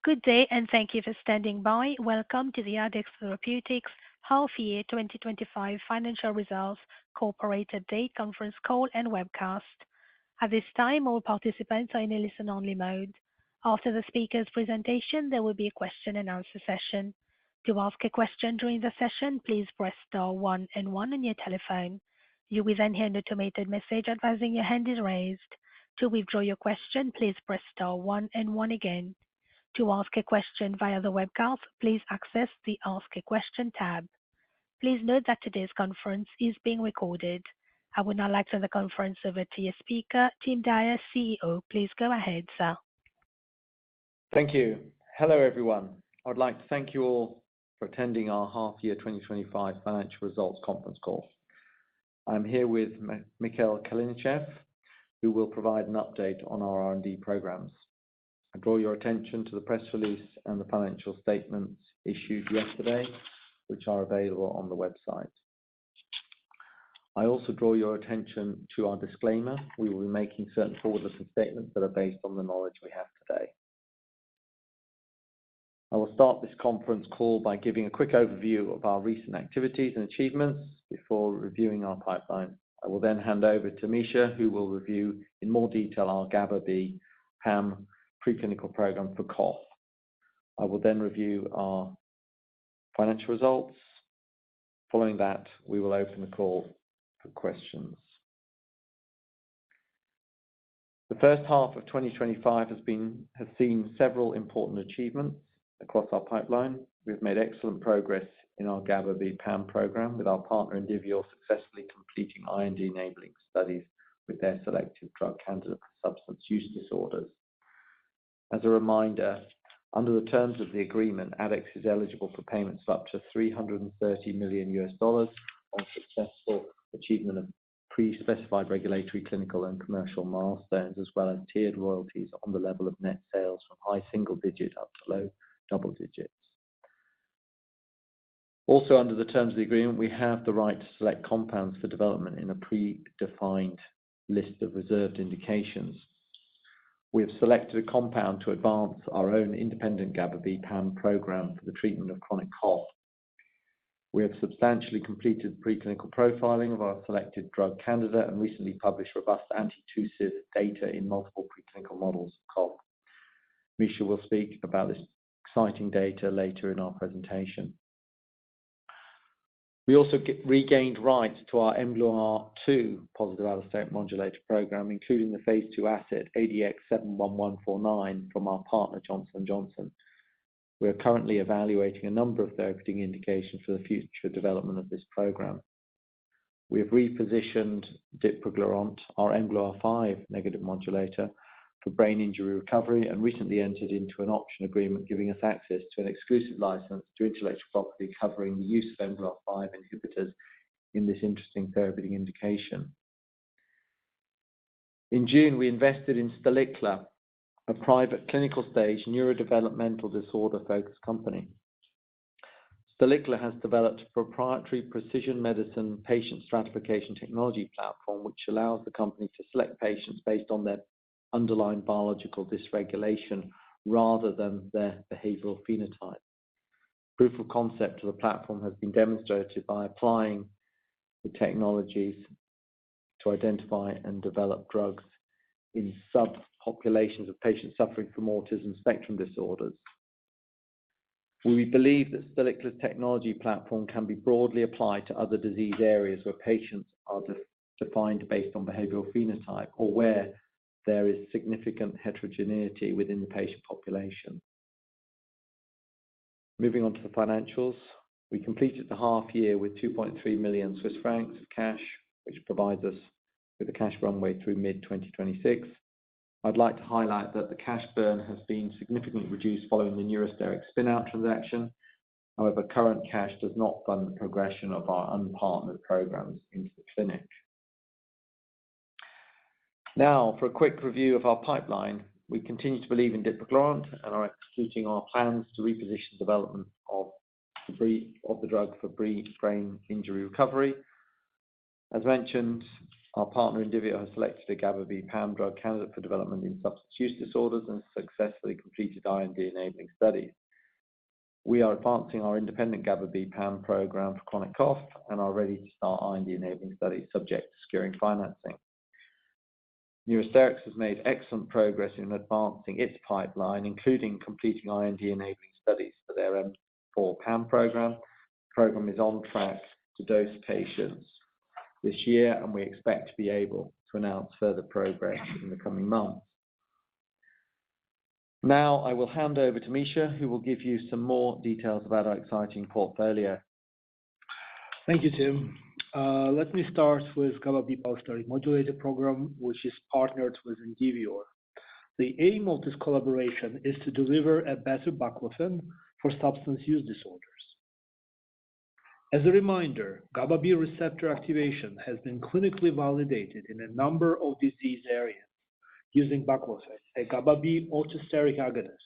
Good day, and thank you for standing by. Welcome to the Addex Therapeutics Half-Year 2025 Financial Results Corporate Update Conference Call and Webcast. At this time, all participants are in a listen-only mode. After the speaker's presentation, there will be a question-and-answer session. To ask a question during the session, please press star 1 and 1 on your telephone. You will then hear an automated message advising your hand is raised. To withdraw your question, please press star 1 and 1 again. To ask a question via the webcast, please access the Ask a Question tab. Please note that today's conference is being recorded. I would now like to turn the conference over to your speaker, Tim Dyer, CEO. Please go ahead, sir. Thank you. Hello, everyone. I would like to thank you all for attending our half-year 2025 financial results conference call. I'm here with Mikhail Kalinichev, who will provide an update on our R&D programs. I draw your attention to the press release and the financial statements issued yesterday, which are available on the website. I also draw your attention to our disclaimer. We will be making certain forward-looking statements that are based on the knowledge we have today. I will start this conference call by giving a quick overview of our recent activities and achievements before reviewing our pipeline. I will then hand over to Misha, who will review in more detail our GABAB PAM preclinical program for cough. I will then review our financial results. Following that, we will open the call for questions. The first half of 2025 has seen several important achievements across our pipeline. We have made excellent progress in our GABAB PAM program, with our partner Indivior successfully completing IND-enabling studies with their selective drug candidate for substance use disorders. As a reminder, under the terms of the agreement, Addex is eligible for payments of up to $330 million on successful achievement of pre-specified regulatory, clinical, and commercial milestones, as well as tiered royalties on the level of net sales from high single-digit up to low double digits. Also, under the terms of the agreement, we have the right to select compounds for development in a predefined list of reserved indications. We have selected a compound to advance our own independent GABAB PAM program for the treatment of chronic cough. We have substantially completed preclinical profiling of our selected drug candidate and recently published robust antitussive data in multiple preclinical models of cough. Misha will speak about this exciting data later in our presentation. We also regained rights to our mGluR2 positive allosteric modulator program, including the phase 2 asset ADX71149 from our partner Johnson & Johnson. We are currently evaluating a number of therapeutic indications for the future development of this program. We have repositioned dipraglurant, our mGluR5 negative modulator, for brain injury recovery and recently entered into an option agreement giving us access to an exclusive license to intellectual property covering the use of mGluR5 inhibitors in this interesting therapeutic indication. In June, we invested in Stalicla, a private clinical stage neurodevelopmental disorder-focused company. Stalicla has developed a proprietary precision medicine patient stratification technology platform, which allows the company to select patients based on their underlying biological dysregulation rather than their behavioral phenotype. Proof of concept of the platform has been demonstrated by applying the technologies to identify and develop drugs in subpopulations of patients suffering from autism spectrum disorders. We believe that Stalicla's technology platform can be broadly applied to other disease areas where patients are defined based on behavioral phenotype or where there is significant heterogeneity within the patient population. Moving on to the financials, we completed the half year with 2.3 million Swiss francs of cash, which provides us with a cash runway through mid-2026. I'd like to highlight that the cash burn has been significantly reduced following the Neurosterix spin-out transaction. However, current cash does not fund the progression of our unpartnered programs into the clinic. Now, for a quick review of our pipeline, we continue to believe in dipraglurant and are executing our plans to reposition development of the drug for brain injury recovery. As mentioned, Our partner Indivior has selected a GABAB PAM drug candidate for development in substance use disorders and successfully completed IND-enabling studies. We are advancing our independent GABAB PAM program for chronic cough and are ready to start IND-enabling studies subject to securing financing. Neurosterix has made excellent progress in advancing its pipeline, including completing IND-enabling studies for their M4 PAM program. The program is on track to dose patients this year, and we expect to be able to announce further progress in the coming months. Now I will hand over to Misha, who will give you some more details about our exciting portfolio. Thank you, Tim. Let me start with GABAB allosteric modulator program, which is partnered with Indivior. The aim of this collaboration is to deliver a better baclofen for substance use disorders. As a reminder, GABAB receptor activation has been clinically validated in a number of disease areas using baclofen, a GABAB allosteric agonist.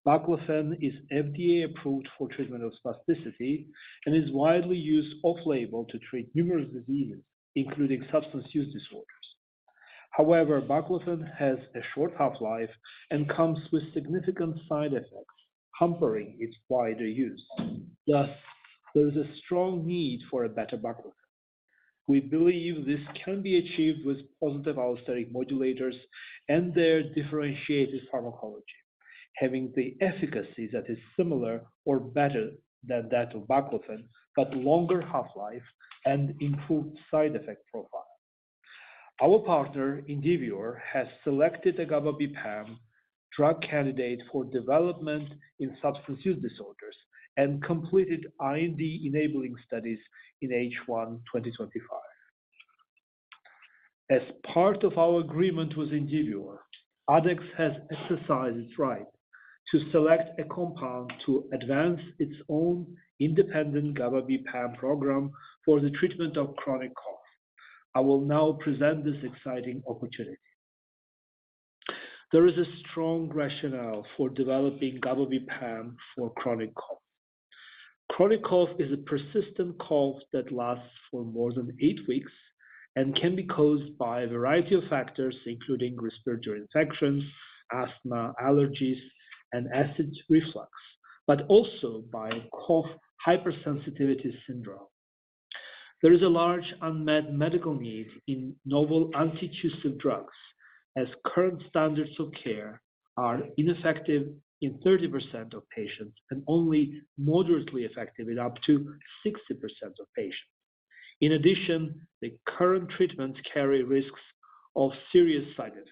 Baclofen is FDA approved for treatment of spasticity and is widely used off-label to treat numerous diseases, including substance use disorders. However, baclofen has a short half-life and comes with significant side effects, hampering its wider use. Thus, there is a strong need for a better baclofen. We believe this can be achieved with positive allosteric modulators and their differentiated pharmacology, having the efficacy that is similar or better than that of baclofen, but longer half-life and improved side effect profile. Our partner, Indivior, has selected a GABAB PAM drug candidate for development in substance use disorders and completed IND-enabling studies in H1 2025. As part of our agreement with Indivior, Addex has exercised its right to select a compound to advance its own independent GABAB PAM program for the treatment of chronic cough. I will now present this exciting opportunity. There is a strong rationale for developing GABAB PAM for chronic cough. Chronic cough is a persistent cough that lasts for more than 8 weeks and can be caused by a variety of factors, including respiratory infections, asthma, allergies, and acid reflux, but also by cough hypersensitivity syndrome. There is a large unmet medical need in novel antitussive drugs, as current standards of care are ineffective in 30% of patients and only moderately effective in up to 60% of patients. In addition, the current treatments carry risks of serious side effects.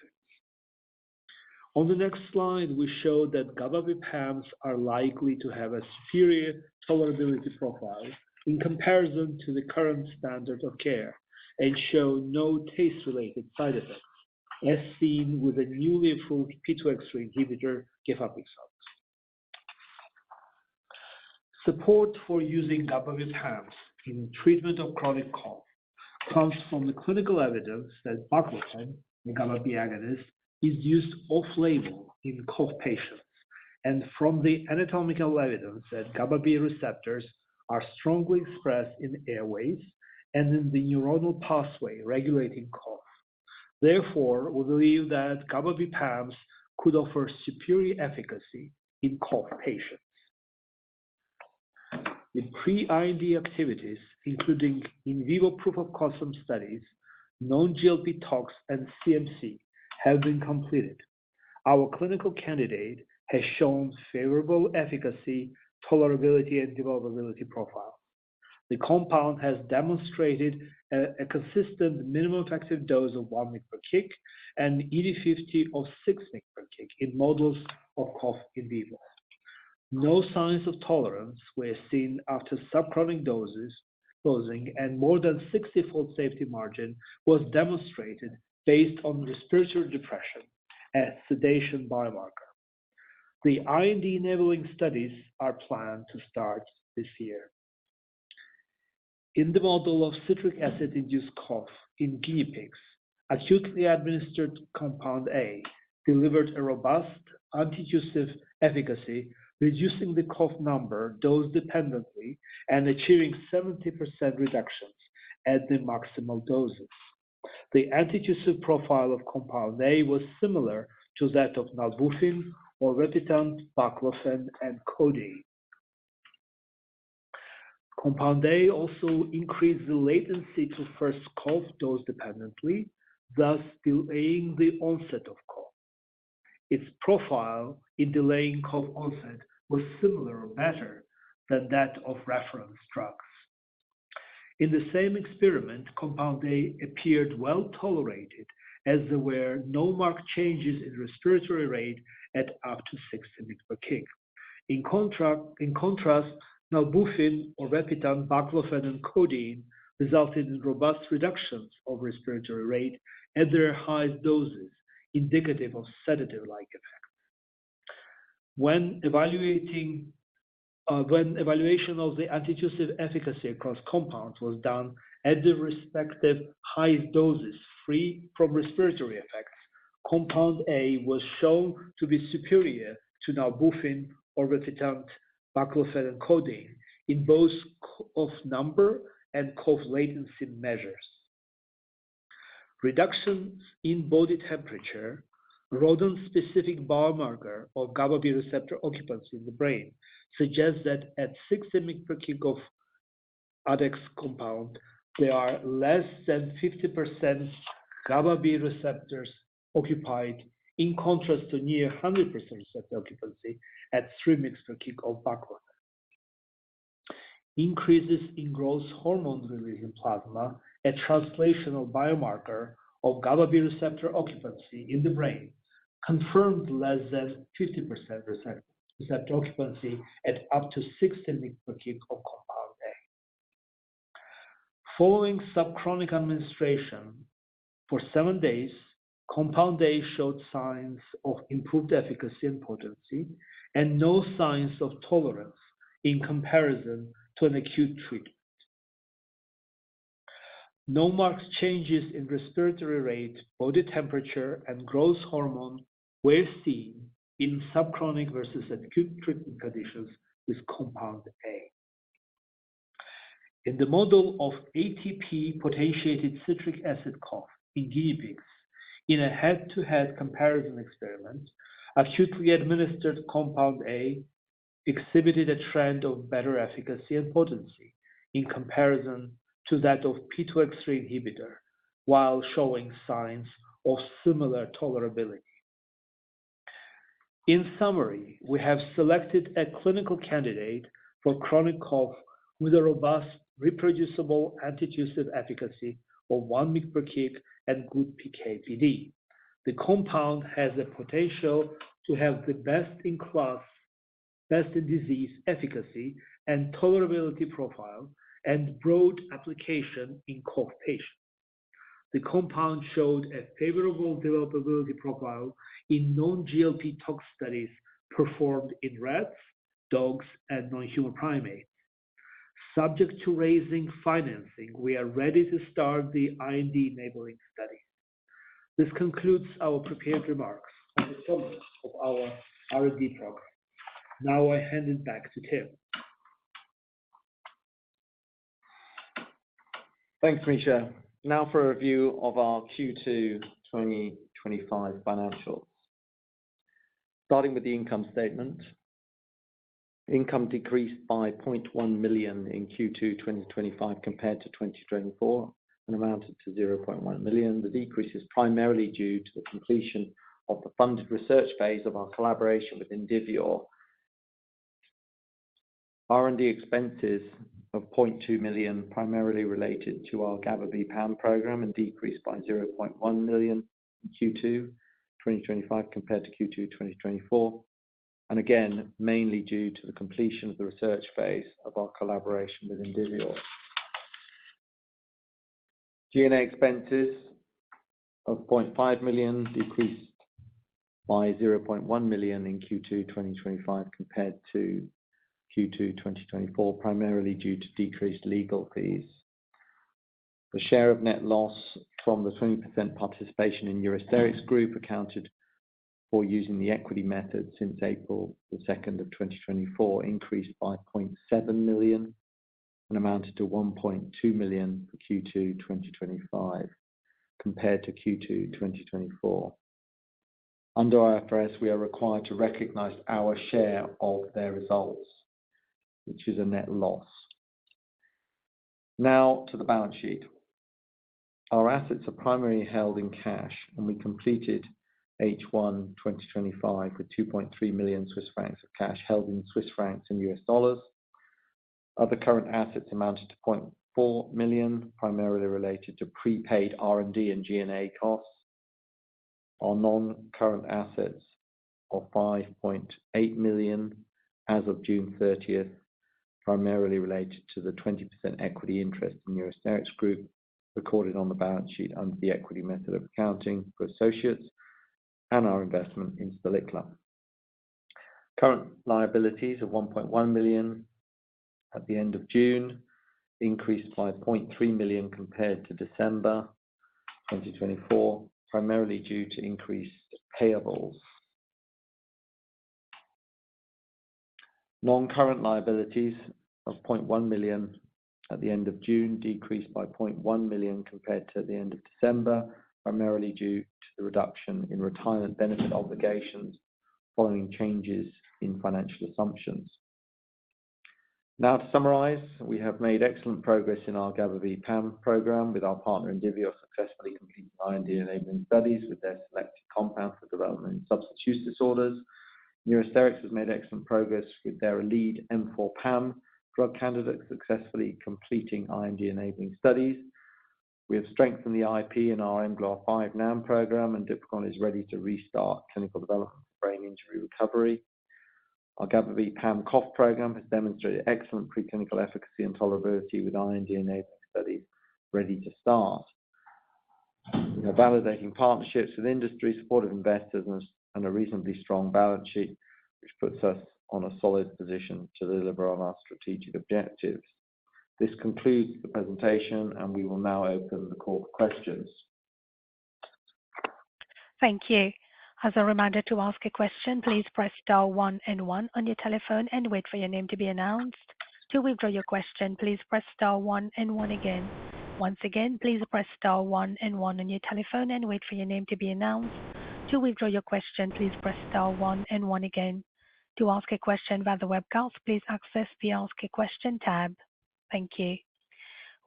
On the next slide, we show that GABAB PAMs are likely to have a superior tolerability profile in comparison to the current standard of care and show no taste-related side effects, as seen with a newly approved P2X3 inhibitor, gefapixant. Support for using GABAB PAMs in treatment of chronic cough comes from the clinical evidence that baclofen, the GABAB agonist, is used off-label in cough patients, and from the anatomical evidence that GABAB receptors are strongly expressed in airways and in the neuronal pathway regulating cough. Therefore, we believe that GABAB PAMs could offer superior efficacy in cough patients. The pre-IND activities, including in vivo proof of concept studies, non-GLP tox, and CMC, have been completed. Our clinical candidate has shown favorable efficacy, tolerability, and developability profile. The compound has demonstrated a consistent minimum effective dose of 1 mg/kg and ED50 of 6 mg/kg in models of cough in vivo. No signs of tolerance were seen after subchronic dosing, and more than 60-fold safety margin was demonstrated based on respiratory depression, a sedation biomarker. The IND-enabling studies are planned to start this year. In the model of citric acid-induced cough in guinea pigs, acutely administered compound A delivered a robust antitussive efficacy, reducing the cough number dose-dependently and achieving 70% reductions at the maximal doses. The antitussive profile of compound A was similar to that of nalbuphine, orvepitant, baclofen, and codeine. Compound A also increased the latency to first cough dose dependently, thus delaying the onset of cough. Its profile in delaying cough onset was similar or better than that of reference drugs. In the same experiment, compound A appeared well tolerated as there were no marked changes in respiratory rate at up to 60 mg/kg. In contrast, nalbuphine, orvepitant, baclofen, and codeine resulted in robust reductions of respiratory rate at their highest doses, indicative of sedative-like effects. When evaluation of the antitussive efficacy across compounds was done at the respective highest doses free from respiratory effects, compound A was shown to be superior to nalbuphine, orvepitant, baclofen, and codeine in both cough number and cough latency measures. Reductions in body temperature, rodent-specific biomarker of GABAB receptor occupancy in the brain, suggests that at 60 mg/kg of Addex compound, there are less than 50% GABAB receptors occupied, in contrast to near 100% receptor occupancy at 3 mg/kg of baclofen. Increases in growth hormone release in plasma, a translational biomarker of GABAB receptor occupancy in the brain, confirmed less than 50% receptor occupancy at up to 60 mg/kg of compound A. Following subchronic administration for 7 days, compound A showed signs of improved efficacy and potency, and no signs of tolerance in comparison to an acute treatment. No marked changes in respiratory rate, body temperature, and growth hormone were seen in subchronic versus acute treatment conditions with compound A. In the model of ATP-potentiated citric acid cough in guinea pigs, in a head-to-head comparison experiment, acutely administered compound A exhibited a trend of better efficacy and potency in comparison to that of P2X3 inhibitor, while showing signs of similar tolerability. In summary, we have selected a clinical candidate for chronic cough with a robust, reproducible antitussive efficacy of 1 mg/kg and good PK/PD. The compound has the potential to have the best-in-class, best-in-disease efficacy and tolerability profile and broad application in cough patients. The compound showed a favorable developability profile in non-GLP tox studies performed in rats, dogs, and non-human primates. Subject to raising financing, we are ready to start the IND-enabling study. This concludes our prepared remarks on the progress of our R&D program. Now I hand it back to Tim. Thanks, Misha. Now for a review of our Q2 2025 financials. Starting with the income statement. Income decreased by 0.1 million in Q2 2025 compared to 2024 and amounted to 0.1 million. The decrease is primarily due to the completion of the funded research phase of our collaboration with Indivior. R&D expenses of 0.2 million primarily related to our GABAB PAM program and decreased by 0.1 million in Q2 2025 compared to Q2 2024, and again, mainly due to the completion of the research phase of our collaboration with Indivior. G&A expenses of 0.5 million decreased by 0.1 million in Q2 2025 compared to Q2 2024, primarily due to decreased legal fees. The share of net loss from the 20% participation in Neurosterix Group accounted for using the equity method since April 2nd of 2024 increased by 0.7 million and amounted to 1.2 million for Q2 2025. compared to Q2 2024. Under IFRS, we are required to recognize our share of their results, which is a net loss. Now to the balance sheet. Our assets are primarily held in cash, and we completed H1 2025 with 2.3 million Swiss francs of cash held in Swiss francs and US dollars. Other current assets amounted to 0.4 million, primarily related to prepaid R&D and G&A costs. Our non-current assets are 5.8 million as of June 30th, primarily related to the 20% equity interest in Neurosterix Group, recorded on the balance sheet under the equity method of accounting for associates, and our investment in Stalicla. Current liabilities of 1.1 million at the end of June increased by 0.3 million compared to December 2024, primarily due to increased payables. Non-current liabilities of 0.1 million at the end of June decreased by 0.1 million compared to the end of December, primarily due to the reduction in retirement benefit obligations following changes in financial assumptions. Now to summarize, we have made excellent progress in our GABAB PAM program with our partner Indivior successfully completing IND-enabling studies with their selected compound for development in substance use disorders. Neurosterix has made excellent progress with their lead M4 PAM drug candidate successfully completing IND-enabling studies. We have strengthened the IP in our mGlu5 NAM program, and Dipraglurant is ready to restart clinical development for brain injury recovery. Our GABAB PAM cough program has demonstrated excellent preclinical efficacy and tolerability with IND-enabling studies ready to start. We are validating partnerships with industry, supportive investors, and a reasonably strong balance sheet, which puts us on a solid position to deliver on our strategic objectives. This concludes the presentation, and we will now open the call for questions. Thank you. As a reminder, to ask a question, please press star 1 and 1 on your telephone and wait for your name to be announced. To withdraw your question, please press star 1 and 1 again. Once again, please press star 1 and 1 on your telephone and wait for your name to be announced. To withdraw your question, please press star 1 and 1 again. To ask a question via the webcast, please access the Ask a Question tab. Thank you.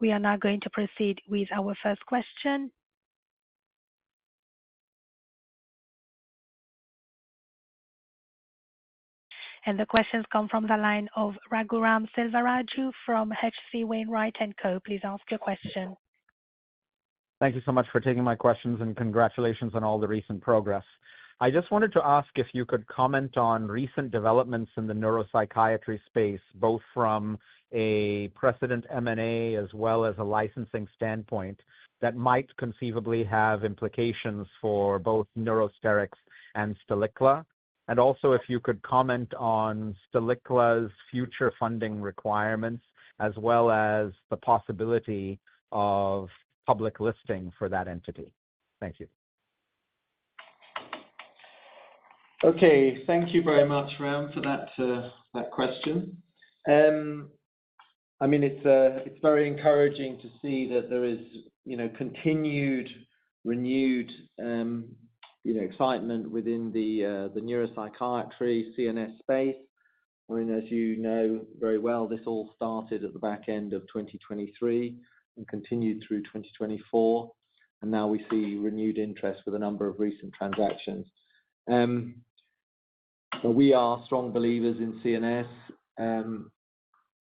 We are now going to proceed with our first question. And the questions come from the line of Raghuram Selvaraju from H.C. Wainwright & Co. Please ask your question. Thank you so much for taking my questions, and congratulations on all the recent progress. I just wanted to ask if you could comment on recent developments in the neuropsychiatry space, both from a precedent M&A as well as a licensing standpoint, that might conceivably have implications for both Neurosterix and Stalicla. And also, if you could comment on Stalicla's future funding requirements, as well as the possibility of public listing for that entity. Thank you. Okay, thank you very much, Ram, for that question. I mean, it's very encouraging to see that there is, continued, renewed, excitement within the neuropsychiatry CNS space. I mean, as you know very well, this all started at the back end of 2023 and continued through 2024, and now we see renewed interest with a number of recent transactions. But we are strong believers in CNS,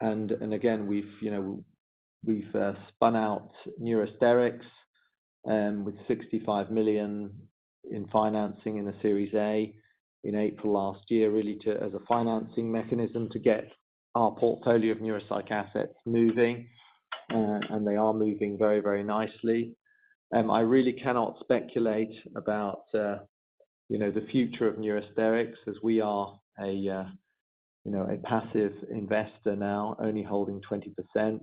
and again, we've spun out Neurosterix with 65 million in financing in a Series A in April last year, really as a financing mechanism to get our portfolio of neuropsych assets moving, and they are moving very, very nicely. I really cannot speculate about the future of Neurosterix, as we are a passive investor now, only holding 20%.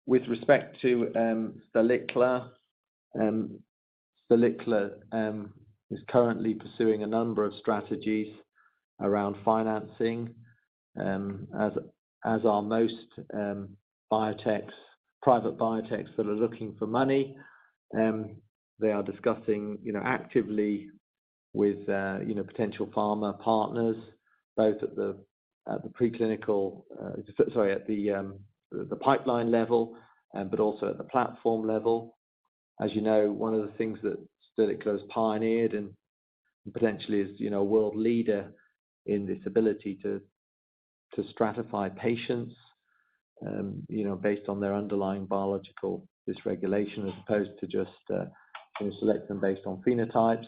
With respect to Stalicla, Stalicla is currently pursuing a number of strategies around financing, as are most private biotechs that are looking for money. They are discussing, actively with, potential pharma partners, both at the preclinical, at the pipeline level, but also at the platform level. As you know, one of the things that Stalicla has pioneered and potentially is, a world leader in this ability to stratify patients, based on their underlying biological dysregulation, as opposed to just select them based on phenotypes.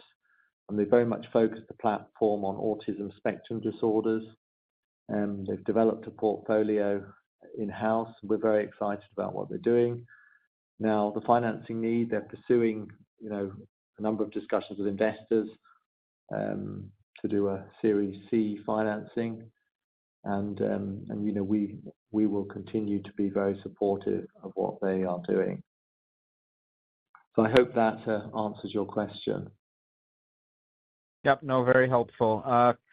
And they very much focus the platform on autism spectrum disorders. They've developed a portfolio in-house. We're very excited about what they're doing. Now, the financing need, they're pursuing, a number of discussions with investors to do a Series C financing. And we will continue to be very supportive of what they are doing. So I hope that answers your question. Yep, no, very helpful.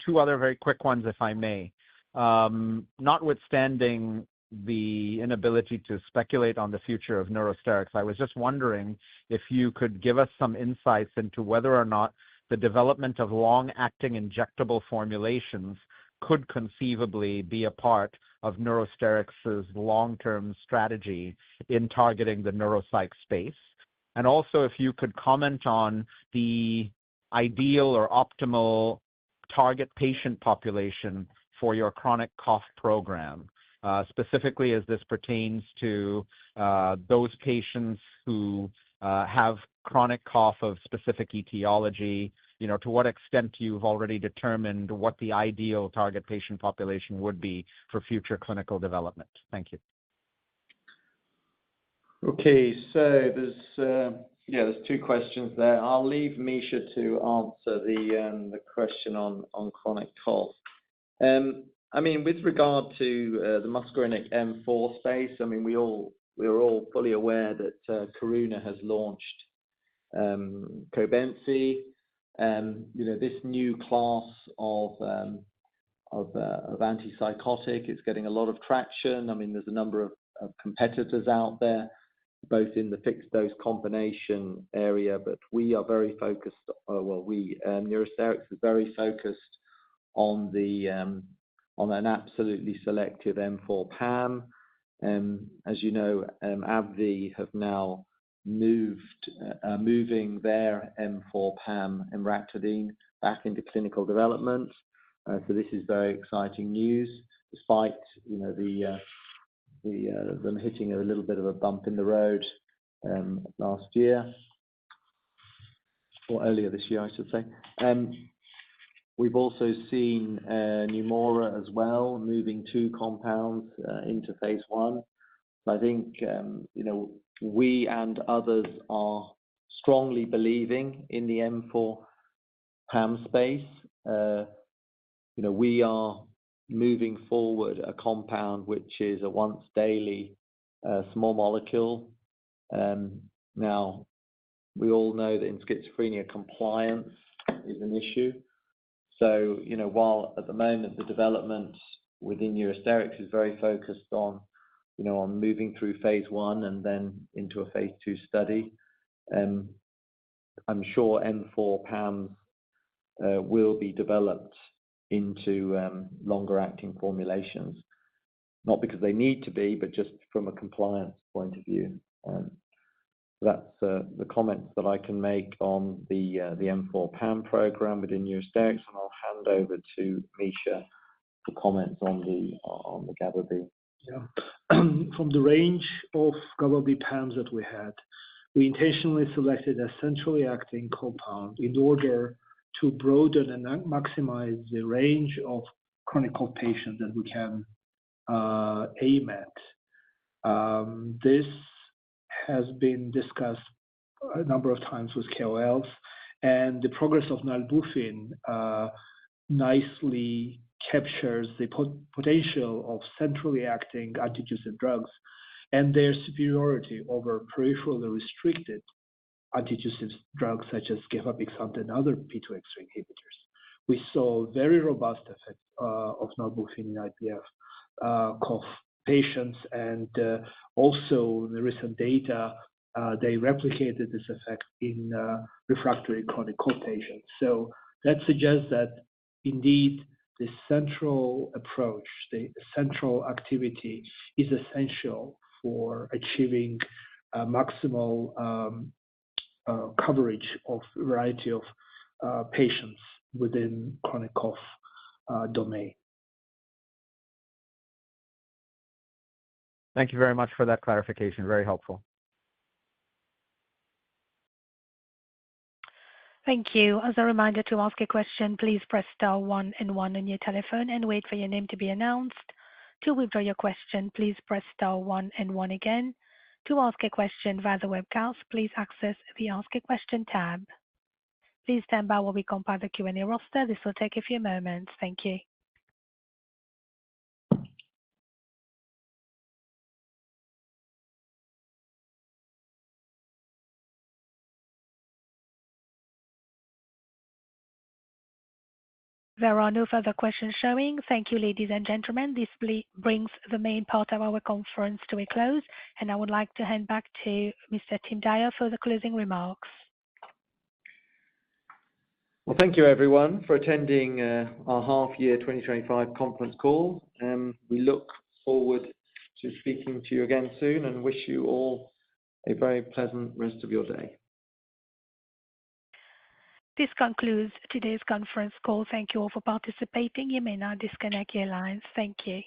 Two other very quick ones, if I may. Notwithstanding the inability to speculate on the future of Neurosterix, I was just wondering if you could give us some insights into whether or not the development of long-acting injectable formulations could conceivably be a part of Neurosterix's long-term strategy in targeting the neuropsych space. And also, if you could comment on the ideal or optimal target patient population for your chronic cough program, specifically as this pertains to those patients who have chronic cough of specific etiology, to what extent you've already determined what the ideal target patient population would be for future clinical development. Thank you. Okay, so there's two questions there. I'll leave Misha to answer the question on chronic cough. With regard to the muscarinic M4 space, we're all fully aware that Karuna has launched Cobenfy. This new class of antipsychotic is getting a lot of traction. There's a number of competitors out there, both in the fixed dose combination area, but we are very focused. Neurosterix is very focused on an absolutely selective M4 PAM. As you know, AbbVie have now moving their M4 PAM emraclidine back into clinical development. So this is very exciting news, despite them hitting a little bit of a bump in the road last year, or earlier this year, I should say. We've also seen Neumora as well, moving 2 compounds into phase 1. So I think we and others are strongly believing in the M4 PAM space. We are moving forward a compound which is a once daily small molecule. Now, we all know that in schizophrenia, compliance is an issue. So, while at the moment the development within Neurosterix is very focused on, on moving through phase 1 and then into a phase 2 study, I'm sure M4 PAMs will be developed into longer acting formulations, not because they need to be, but just from a compliance point of view. That's the comments that I can make on the M4 PAM program within Neurosterix, and I'll hand over to Misha for comments on the GABAB. Yeah. From the range of GABAB PAMs that we had, we intentionally selected a centrally acting compound in order to broaden and maximize the range of chronic cough patients that we can aim at. This has been discussed a number of times with KOLs, and the progress of nalbuphine nicely captures the potential of centrally acting antitussive drugs and their superiority over peripherally restricted antitussive drugs such as gefapixant and other P2X3 inhibitors. We saw very robust effect of nalbuphine in IPF cough patients, and also the recent data they replicated this effect in refractory chronic cough patients. So that suggests that indeed the central approach, the central activity is essential for achieving maximal coverage of a variety of patients within chronic cough domain. Thank you very much for that clarification. Very helpful. Thank you. As a reminder, to ask a question, please press star 1 and 1 on your telephone and wait for your name to be announced. To withdraw your question, please press star 1 and 1 again. To ask a question via the webcast, please access the Ask a Question tab. Please stand by while we compile the Q&A roster. This will take a few moments. Thank you. There are no further questions showing. Thank you, ladies and gentlemen. This brings the main part of our conference to a close, and I would like to hand back to Mr. Tim Dyer for the closing remarks. Well, thank you, everyone, for attending our half-year 2025 conference call. We look forward to speaking to you again soon and wish you all a very pleasant rest of your day. This concludes today's conference call. Thank you all for participating. You may now disconnect your lines. Thank you.